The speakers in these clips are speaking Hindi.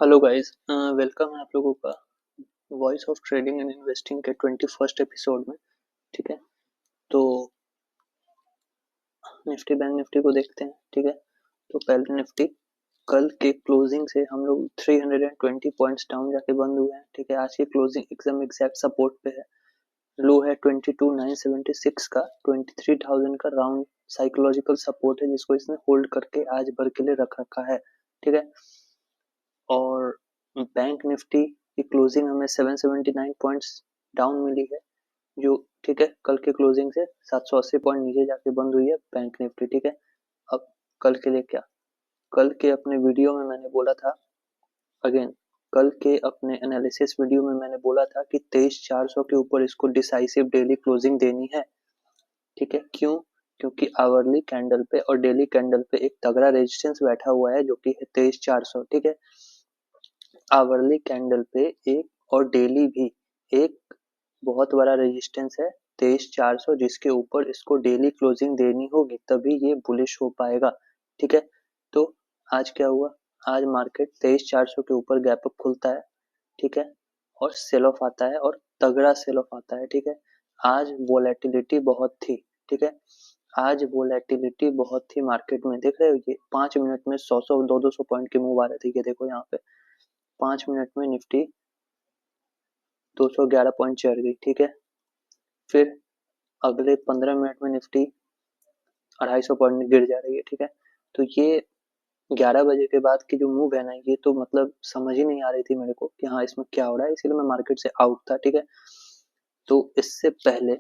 हेलो गाइस, वेलकम है आप लोगों का voice of trading and investing के 21st एपिसोड में। ठीक है, तो निफ्टी बैंक निफ्टी को देखते हैं। ठीक है, तो पहले निफ्टी कल के क्लोजिंग से हम लोग 320 पॉइंट्स डाउन जाके बंद हुए हैं। ठीक है, आज की क्लोजिंग एकदम एग्जैक्ट सपोर्ट पे है। लो है 22,976 का, 23,000 का राउंड साइकोलॉजिकल सपोर्ट है जिसको इसने होल्ड करके आज भर के लिए रख रखा है। ठीक है, और बैंक निफ्टी की क्लोजिंग हमें 779 पॉइंट्स डाउन मिली है, जो ठीक है कल के क्लोजिंग से 780 पॉइंट नीचे जाके बंद हुई है बैंक निफ्टी। ठीक है, अब कल के लिए क्या, कल के अपने वीडियो में मैंने बोला था, अगेन कल के अपने एनालिसिस वीडियो में मैंने बोला था कि 23,400 के ऊपर इसको डिसाइसिव डेली क्लोजिंग देनी है। ठीक है, क्यों? क्योंकि आवरली कैंडल पे और डेली कैंडल पे एक तगड़ा रेजिस्टेंस बैठा हुआ है जो कि है 23,400। ठीक है, आवरली कैंडल पे एक और डेली भी एक बहुत बड़ा रेजिस्टेंस है 23,400, जिसके ऊपर इसको डेली क्लोजिंग देनी होगी तभी ये बुलिश हो पाएगा। ठीक है, तो आज क्या हुआ, आज मार्केट 23,400 के ऊपर गैप अप खुलता है। ठीक है, और सेल ऑफ आता है और तगड़ा सेल ऑफ आता है। ठीक है, आज वोलेटिलिटी बहुत थी। ठीक है, आज वोलेटिलिटी बहुत थी मार्केट में, देख रहे हो ये 5 मिनट में 100 200 पॉइंट के मूव आ रहे थे। ये देखो यहाँ पे 5 मिनट में निफ्टी 211 पॉइंट चढ़ गई। ठीक है, फिर अगले 15 मिनट में निफ्टी 250 पॉइंट गिर जा रही है। ठीक है, तो ये 11 बजे के बाद की जो मूव है ना, ये तो मतलब समझ ही नहीं आ रही थी मेरे को कि हाँ इसमें क्या हो रहा है, इसीलिए मैं मार्केट से आउट था। ठीक है, तो इससे पहले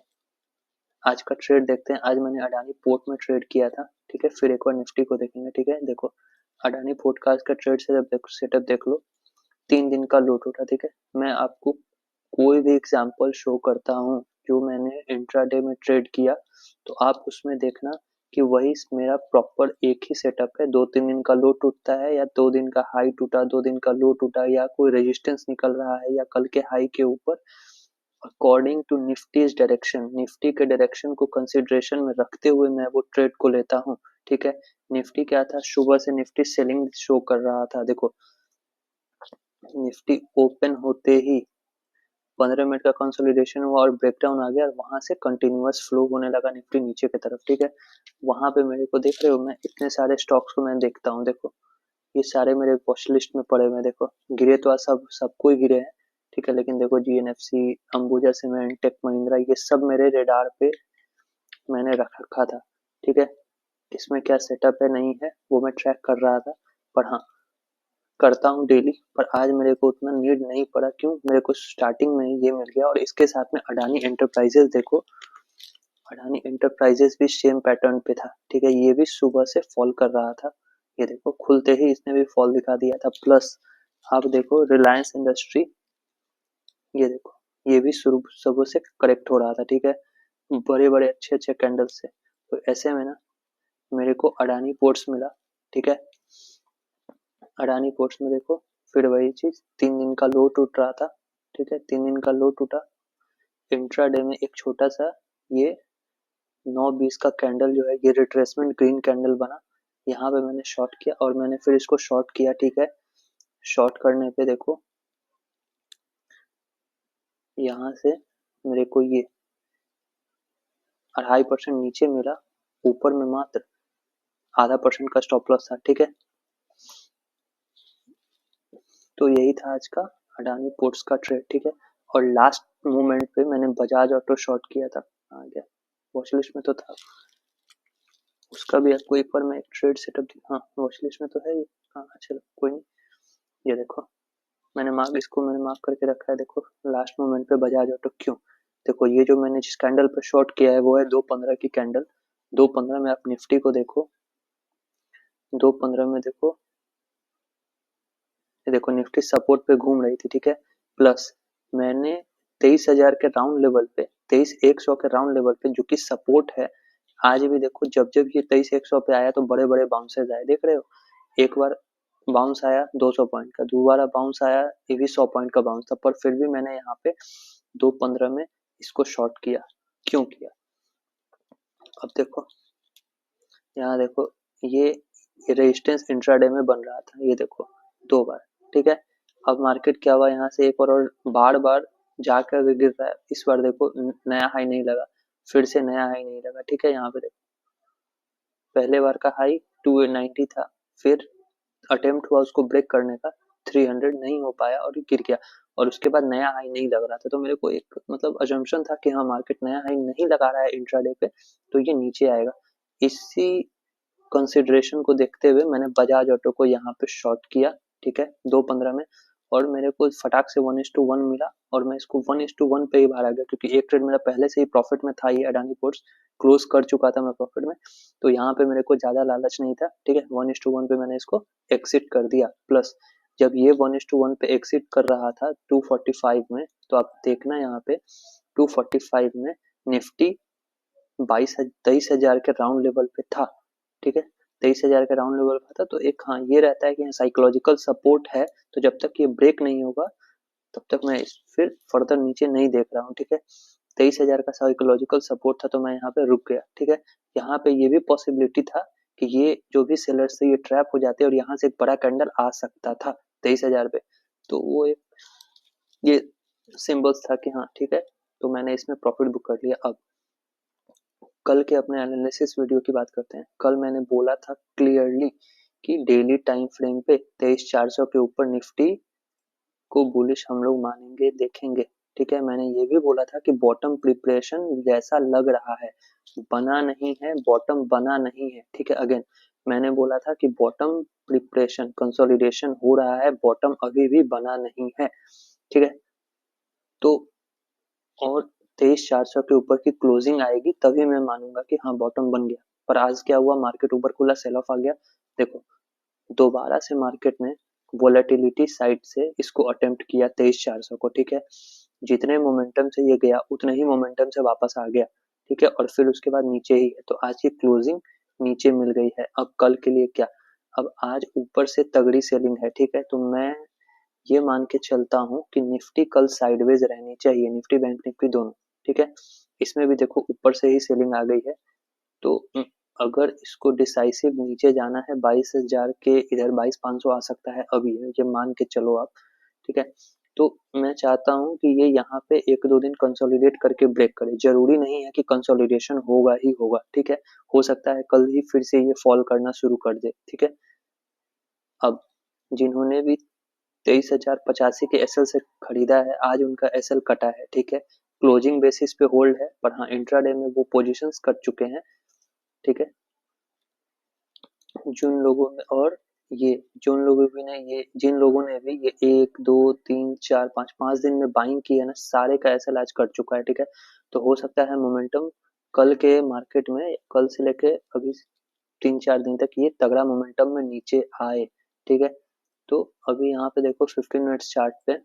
आज का ट्रेड देखते हैं। आज मैंने अडानी पोर्ट में ट्रेड किया था। ठीक है, फिर एक बार निफ्टी को देखेंगे। ठीक है, देखो अडानी पोर्ट का आज का ट्रेड सेटअप देख लो, 3 दिन का लो टूटा। ठीक है, मैं आपको कोई भी एग्जांपल शो करता हूँ जो मैंने इंट्राडे में ट्रेड किया, तो आप उसमें देखना कि वही मेरा प्रॉपर एक ही सेटअप है। 2-3 दिन का लो टूटता है या 2 दिन का हाई टूटा, 2 दिन का लो टूटा, या कोई रेजिस्टेंस निकल रहा है या कल के हाई के ऊपर, अकॉर्डिंग टू निफ्टीज डायरेक्शन, निफ्टी के डायरेक्शन को कंसिडरेशन में रखते हुए मैं वो ट्रेड को लेता हूँ। ठीक है, निफ्टी क्या था, सुबह से निफ्टी सेलिंग शो कर रहा था। देखो निफ्टी ओपन होते ही 15 मिनट का कंसोलिडेशन हुआ और ब्रेकडाउन आ गया और वहां से कंटिन्यूअस फ्लो होने लगा निफ्टी नीचे की तरफ। ठीक है, वहां पे मेरे को देख रहे हो, मैं इतने सारे स्टॉक्स को मैं देखता हूँ। देखो ये सारे मेरे वॉच लिस्ट में पड़े हुए, देखो गिरे तो आज सबको ही गिरे हैं। ठीक है, लेकिन देखो जीएनएफसी, अंबुजा सीमेंट, टेक महिंद्रा, ये सब मेरे रेडार पे मैंने रख रखा था। ठीक है, इसमें क्या सेटअप है नहीं है वो मैं ट्रैक कर रहा था, पर हाँ करता हूँ डेली, पर आज मेरे को उतना नीड नहीं पड़ा। क्यों? मेरे को स्टार्टिंग में ये मिल गया। और इसके साथ में अडानी एंटरप्राइजेस देखो, अडानी एंटरप्राइजेस भी सेम पैटर्न पे था। ठीक है, ये भी सुबह से फॉल कर रहा था। ये देखो खुलते ही इसने भी फॉल दिखा दिया था। प्लस आप देखो रिलायंस इंडस्ट्री, ये देखो ये भी शुरू सुबह से करेक्ट हो रहा था। ठीक है, बड़े बड़े अच्छे अच्छे कैंडल से। तो ऐसे में ना मेरे को अडानी पोर्ट्स मिला। ठीक है, अडानी पोर्ट्स में देखो फिर वही चीज, 3 दिन का लो टूट रहा था। ठीक है, 3 दिन का लो टूटा, इंट्राडे में एक छोटा सा ये 9:20 का कैंडल जो है, ये रिट्रेसमेंट ग्रीन कैंडल बना, यहाँ पे मैंने शॉर्ट किया और मैंने फिर इसको शॉर्ट किया। ठीक है, शॉर्ट करने पे देखो यहाँ से मेरे को ये 2.5% नीचे मिला, ऊपर में मात्र 0.5% का स्टॉप लॉस था। ठीक है, तो यही था आज का अडानी पोर्ट्स का ट्रेड। ठीक है, और लास्ट मोमेंट पे मैंने बजाज ऑटो शॉर्ट किया था, आ गया वॉच लिस्ट में तो था, उसका भी आपको एक बार मैं एक ट्रेड सेटअप, हाँ वॉच लिस्ट में तो है ये। हाँ चलो कोई नहीं, ये देखो मैंने मार्क करके रखा है। देखो लास्ट मोमेंट पे बजाज ऑटो, क्यों? देखो ये जो मैंने जिस कैंडल पे शॉर्ट किया है वो है 2:15 की कैंडल। 2:15 में आप निफ्टी को देखो, 2:15 में देखो, ये देखो निफ्टी सपोर्ट पे घूम रही थी। ठीक है, प्लस मैंने 23,000 के राउंड लेवल पे, 23,100 के राउंड लेवल पे जो कि सपोर्ट है, आज भी देखो जब जब ये 23,100 पे आया तो बड़े बड़े बाउंसेज आए, देख रहे हो। एक बार बाउंस आया 200 पॉइंट का, दोबारा बाउंस आया, ये भी 100 पॉइंट का बाउंस था, पर फिर भी मैंने यहाँ पे 2:15 में इसको शॉर्ट किया। क्यों किया? अब देखो यहाँ देखो ये रेजिस्टेंस इंट्राडे में बन रहा था, ये देखो 2 बार। ठीक है। अब मार्केट क्या हुआ, यहाँ से एक और बार बार जाकर गिर रहा है। इस बार देखो नया हाई नहीं लगा, फिर से नया हाई नहीं लगा, ठीक है। यहाँ पे देखो पहले बार का हाई 290 था, फिर अटेम्प्ट हुआ उसको ब्रेक करने का, 300 नहीं हो पाया और गिर गया, और उसके बाद नया हाई नहीं लग रहा था। तो मेरे को एक मतलब अजम्पशन था कि हाँ मार्केट नया हाई नहीं लगा रहा है इंट्राडे पे, तो ये नीचे आएगा। इसी कंसिडरेशन को देखते हुए मैंने बजाज ऑटो को यहाँ पे शॉर्ट किया, ठीक है, 2.15 में, और मेरे को फटाक से 1:1 मिला, और मैं इसको 1:1 पे ही बाहर आ गया, क्योंकि एक ट्रेड मेरा पहले से ही प्रॉफिट में था, ये अडानी पोर्ट्स क्लोज कर चुका था मैं प्रॉफिट में, तो यहाँ पे मेरे को ज्यादा लालच नहीं था, ठीक है। 1:1 पे मैंने इसको एक्सिट कर दिया। प्लस जब ये 1:1 पे एक्सिट कर रहा था 245 में, तो आप देखना यहाँ पे 245 में निफ्टी 23,000 के राउंड लेवल पे था, ठीक है। 23,000 के राउंड लेवल पे था, तो एक हाँ ये रहता है कि साइकोलॉजिकल सपोर्ट है, तो जब तक ये ब्रेक नहीं होगा तब तक मैं फिर फर्दर नीचे नहीं देख रहा हूँ, ठीक है। 23,000 का साइकोलॉजिकल सपोर्ट था, तो मैं यहाँ पे रुक गया, ठीक है। यहाँ पे ये भी पॉसिबिलिटी था कि ये जो भी सेलर्स थे ये ट्रैप हो जाते और यहाँ से एक बड़ा कैंडल आ सकता था 23,000 पे, तो वो एक ये सिंबल्स था कि हाँ ठीक है, तो मैंने इसमें प्रॉफिट बुक कर लिया। अब कल के अपने एनालिसिस वीडियो की बात करते हैं। कल मैंने बोला था क्लियरली कि डेली टाइम फ्रेम पे 23,400 के ऊपर निफ्टी को बुलिश हम लोग मानेंगे, देखेंगे, ठीक है। मैंने ये भी बोला था कि बॉटम प्रिपरेशन जैसा लग रहा है, बना नहीं है, बॉटम बना नहीं है, ठीक है। अगेन मैंने बोला था कि बॉटम प्रिपरेशन कंसोलिडेशन हो रहा है, बॉटम अभी भी बना नहीं है, ठीक है। तो और 23,400 के ऊपर की क्लोजिंग आएगी तभी मैं मानूंगा कि हाँ बॉटम बन गया। पर आज क्या हुआ, मार्केट ऊपर खुला, सेल ऑफ आ गया। देखो दोबारा से मार्केट ने वोलेटिलिटी साइड से इसको अटेम्प्ट किया 23,400 को, ठीक है। जितने मोमेंटम से ये गया उतने ही मोमेंटम से वापस आ गया, ठीक है, और फिर उसके बाद नीचे ही है, तो आज की क्लोजिंग नीचे मिल गई है। अब कल के लिए क्या, अब आज ऊपर से तगड़ी सेलिंग है, ठीक है। तो मैं ये मान के चलता हूँ कि निफ्टी कल साइडवेज रहनी चाहिए, निफ्टी बैंक निफ्टी दोनों, ठीक है। इसमें भी देखो ऊपर से ही सेलिंग आ गई है, तो अगर इसको डिसाइसिव नीचे जाना है 22,000 के इधर 22,500 आ सकता है अभी, ये मान के चलो आप, ठीक है। तो मैं चाहता हूँ कि ये यहाँ पे 1-2 दिन कंसोलिडेट करके ब्रेक करे, जरूरी नहीं है कि कंसोलिडेशन होगा ही होगा, ठीक है। हो सकता है कल ही फिर से ये फॉल करना शुरू कर दे, ठीक है। अब जिन्होंने भी 23,085 के एसएल से खरीदा है, आज उनका एसएल कटा है, ठीक है। क्लोजिंग बेसिस पे होल्ड है, पर हाँ इंट्राडे में वो पोजीशंस कट चुके हैं, ठीक है। जिन लोगों ने और ये जिन लोगों भी ने ये जिन लोगों ने भी ये 1 2 3 4 5 दिन में बाइंग की है ना, सारे का एसएल आज कट चुका है, ठीक है। तो हो सकता है मोमेंटम कल के मार्केट में, कल से लेके अभी 3-4 दिन तक ये तगड़ा मोमेंटम में नीचे आए, ठीक है। तो अभी यहाँ पे देखो 15 मिनट्स चार्ट पे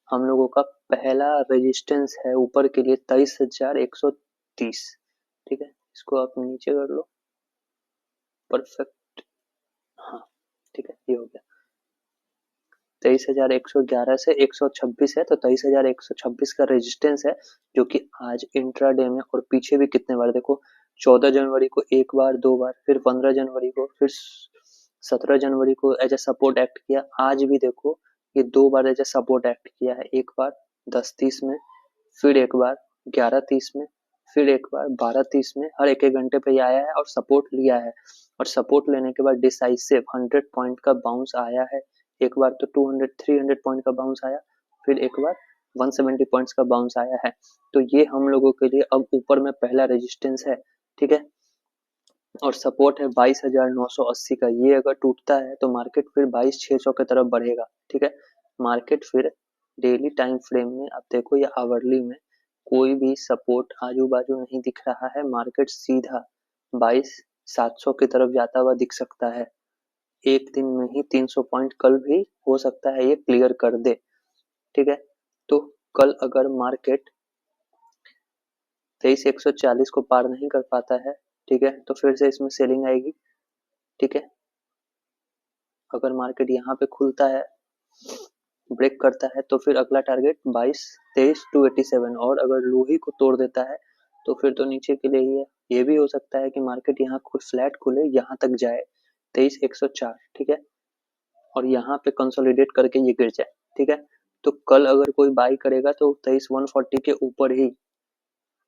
हम लोगों का पहला रेजिस्टेंस है ऊपर के लिए 23,130, ठीक है। इसको आप नीचे कर लो, परफेक्ट, हाँ ठीक है, ये हो गया। 23,111 से 126 है, तो 23,126 का रेजिस्टेंस है, जो कि आज इंट्राडे में और पीछे भी कितने बार देखो, 14 जनवरी को एक बार, 2 बार, फिर 15 जनवरी को, फिर 17 जनवरी को एज ए सपोर्ट एक्ट किया। आज भी देखो ये 2 बार एज ए सपोर्ट एक्ट किया है, एक बार 10:30 में, फिर एक बार 11:30 में, फिर एक बार 12:30 में, हर एक घंटे पे ये आया है और सपोर्ट लिया है, और सपोर्ट लेने के बाद डिसाइसिव 100 पॉइंट का बाउंस आया है। एक बार तो 200-300 पॉइंट का बाउंस आया, फिर एक बार 170 पॉइंट्स का बाउंस आया है। तो ये हम लोगों के लिए अब ऊपर में पहला रेजिस्टेंस है, ठीक है। और सपोर्ट है 22,980 का, ये अगर टूटता है तो मार्केट फिर 22,600 की तरफ बढ़ेगा, ठीक है। मार्केट फिर डेली टाइम फ्रेम में आप देखो या आवरली में कोई भी सपोर्ट आजू बाजू नहीं दिख रहा है, मार्केट सीधा 22,700 की तरफ जाता हुआ दिख सकता है। एक दिन में ही 300 पॉइंट कल भी हो सकता है ये क्लियर कर दे, ठीक है। तो कल अगर मार्केट 23,140 को पार नहीं कर पाता है, ठीक है, तो फिर से इसमें सेलिंग आएगी, ठीक है। अगर मार्केट यहाँ पे खुलता है, ब्रेक करता है, तो फिर अगला टारगेट 23,287, और अगर लो ही को तोड़ देता है तो फिर तो नीचे के लिए ही है। ये भी हो सकता है कि मार्केट यहाँ फ्लैट खुले, यहाँ तक जाए 23,104, ठीक है। और यहाँ पे कंसोलिडेट करके ये गिर जाए, ठीक है। तो कल अगर कोई बाई करेगा तो 23,140 के ऊपर ही।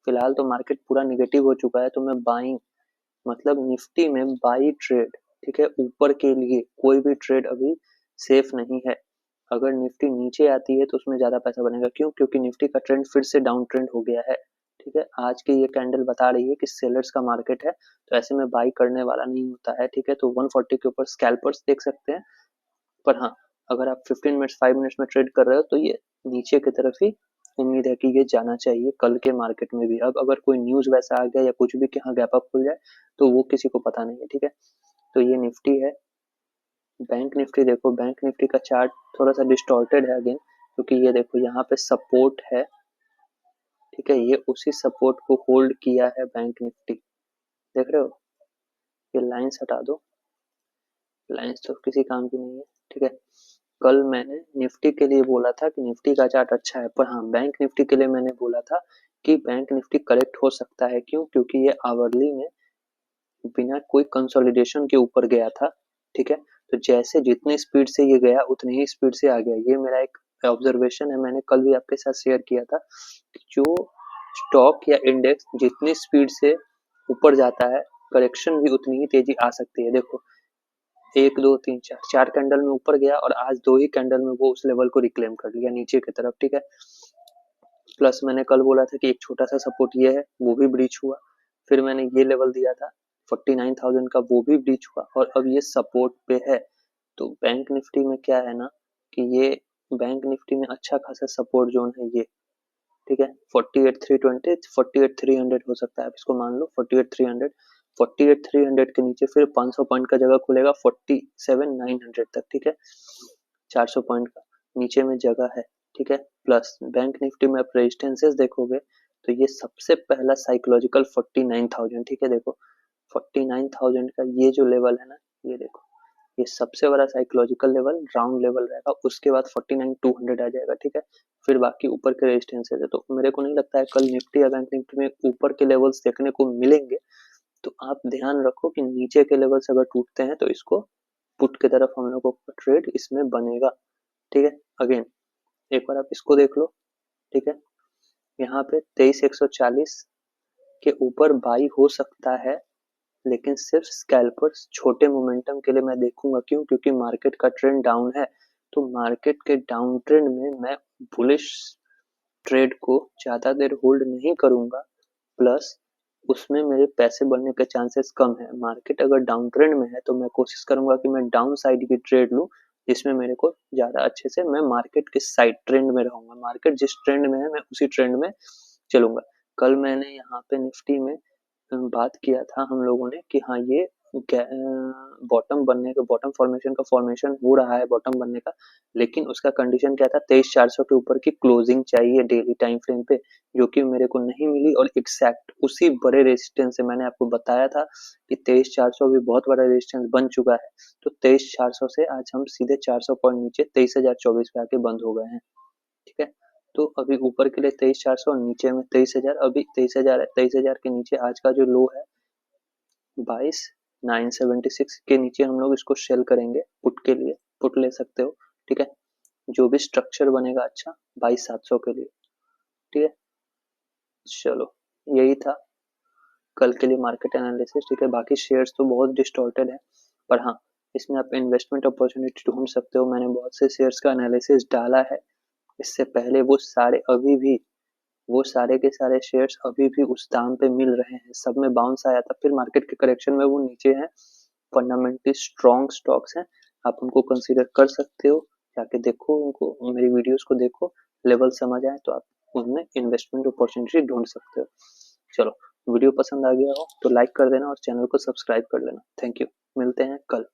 फिलहाल तो मार्केट पूरा निगेटिव हो चुका है, तो मैं बाइंग मतलब निफ्टी में बाई ट्रेड, ठीक है। ऊपर के लिए कोई भी ट्रेड अभी सेफ नहीं है। अगर निफ्टी नीचे आती है तो उसमें ज्यादा पैसा बनेगा, क्यों? क्योंकि निफ्टी का ट्रेंड फिर से डाउन ट्रेंड हो गया है, ठीक है। आज की ये कैंडल बता रही है कि सेलर्स का मार्केट है, तो ऐसे में बाई करने वाला नहीं होता है, ठीक है। तो 140 के ऊपर स्कैल्पर्स देख सकते हैं। पर हाँ, अगर आप 15 मिनट्स 5 मिनट्स में ट्रेड कर रहे हो तो ये नीचे की तरफ ही उम्मीद है कि ये जाना चाहिए कल के मार्केट में भी। अब अगर कोई न्यूज वैसा आ गया या कुछ भी कि हाँ गैप अप खुल जाए, तो वो किसी को पता नहीं है, ठीक है। तो ये निफ्टी है। बैंक निफ्टी देखो, बैंक निफ्टी का चार्ट थोड़ा सा डिस्टॉर्टेड है अगेन, क्योंकि ये देखो यहाँ पे सपोर्ट है, ठीक है। ये उसी सपोर्ट को होल्ड किया है बैंक निफ्टी, देख रहे हो। ये लाइंस हटा दो, लाइंस तो किसी काम की नहीं है, ठीक है। कल मैंने निफ्टी के लिए बोला था कि निफ्टी का चार्ट अच्छा है, पर हाँ बैंक निफ्टी के लिए मैंने बोला था कि बैंक निफ्टी करेक्ट हो सकता है, क्यों? क्योंकि ये आवरली में बिना कोई कंसोलिडेशन के ऊपर गया था, ठीक है। तो जैसे जितनी स्पीड से ये गया उतनी ही स्पीड से आ गया, ये मेरा एक ऑब्जर्वेशन है। मैंने कल भी आपके साथ शेयर किया था कि जो स्टॉक या इंडेक्स जितनी स्पीड से ऊपर जाता है, करेक्शन भी उतनी ही तेजी आ सकती है। देखो 1 2 3 4 कैंडल में ऊपर गया और आज 2 ही कैंडल में वो उस लेवल को रिक्लेम कर लिया नीचे की तरफ, ठीक है। प्लस मैंने कल बोला था कि एक छोटा सा सपोर्ट ये है, वो भी ब्रीच हुआ। फिर मैंने ये लेवल दिया था 49,000 का, वो भी ब्रीच हुआ और अब ये सपोर्ट पे है। तो बैंक निफ्टी में क्या है ना कि ये बैंक निफ्टी में अच्छा खासा सपोर्ट जोन है ये, ठीक है। 48,320 48,300 हो सकता है, आप इसको मान लो 48,300। 48,300 के नीचे फिर 500 पॉइंट का जगह खुलेगा 47,900 तक, ठीक है। 400 पॉइंट का नीचे में जगह है, ठीक है। प्लस बैंक निफ्टी में आप रेजिस्टेंसेस देखोगे तो ये सबसे पहला साइकोलॉजिकल 49,000, ठीक है। देखो 49,000 का ये जो लेवल है ना, ये देखो, ये सबसे बड़ा साइकोलॉजिकल लेवल राउंड लेवल रहेगा। उसके बाद 49,200 आ जाएगा, ठीक है। फिर बाकी ऊपर के रेजिस्टेंसेस है। तो मेरे को नहीं लगता है कल निफ्टी या बैंक निफ्टी में ऊपर के लेवल्स देखने को मिलेंगे। तो आप ध्यान रखो कि नीचे के लेवल्स अगर टूटते हैं तो इसको पुट की तरफ हम लोगों का ट्रेड इसमें बनेगा, ठीक है। अगेन एक बार आप इसको देख लो, ठीक है। यहाँ पे 23,140 के ऊपर बाई हो सकता है, लेकिन सिर्फ स्कैल्पर्स छोटे मोमेंटम के लिए मैं देखूंगा, क्यों? क्योंकि मार्केट का ट्रेंड डाउन है। तो मार्केट के डाउन ट्रेंड में मैं बुलिश ट्रेड को ज्यादा देर होल्ड नहीं करूंगा। प्लस उसमें मेरे पैसे बढ़ने के चांसेस कम है। मार्केट अगर डाउन ट्रेंड में है तो मैं कोशिश करूंगा कि मैं डाउन साइड की ट्रेड लूं, जिसमें मेरे को ज्यादा अच्छे से मैं मार्केट के साइड ट्रेंड में रहूंगा। मार्केट जिस ट्रेंड में है मैं उसी ट्रेंड में चलूंगा। कल मैंने यहाँ पे निफ्टी में बात किया था हम लोगों ने कि हाँ ये बॉटम बनने का, बॉटम फॉर्मेशन का फॉर्मेशन हो रहा है बॉटम बनने का, लेकिन उसका कंडीशन क्या था? 23,400 के ऊपर की क्लोजिंग चाहिए डेली टाइम फ्रेम पे, जो कि मेरे को नहीं मिली। और एग्जैक्ट उसी बड़े रेजिस्टेंस से मैंने आपको बताया था कि 23,400 भी बहुत बड़ा रेजिस्टेंस बन चुका है। तो 23,400 से आज हम सीधे 400 पॉइंट नीचे 23,024 पे आके बंद हो गए हैं, ठीक है। तो अभी ऊपर के लिए 23,400 और नीचे में 23,000, अभी 23,000 है। 23,000 के नीचे आज का जो लो है 22,976 के नीचे हम लोग इसको सेल करेंगे पुट के लिए, पुट ले सकते हो, ठीक है। जो भी स्ट्रक्चर बनेगा अच्छा 22,700 के लिए, ठीक है। चलो यही था कल के लिए मार्केट एनालिसिस, ठीक है। बाकी शेयर्स तो बहुत डिस्टॉर्टेड है, पर हाँ इसमें आप इन्वेस्टमेंट अपॉर्चुनिटी ढूंढ सकते हो। मैंने बहुत से शेयर्स का एनालिसिस डाला है इससे पहले, वो सारे अभी भी, वो सारे के सारे शेयर्स अभी भी उस दाम पे मिल रहे हैं। सब में बाउंस आया था, फिर मार्केट के करेक्शन में वो नीचे हैं। फंडामेंटली स्ट्रॉन्ग स्टॉक्स हैं, आप उनको कंसीडर कर सकते हो। जाके देखो उनको, मेरी वीडियोस को देखो, लेवल समझ आए तो आप उनमें इन्वेस्टमेंट अपॉर्चुनिटी ढूंढ सकते हो। चलो वीडियो पसंद आ गया हो तो लाइक कर देना और चैनल को सब्सक्राइब कर लेना। थैंक यू, मिलते हैं कल।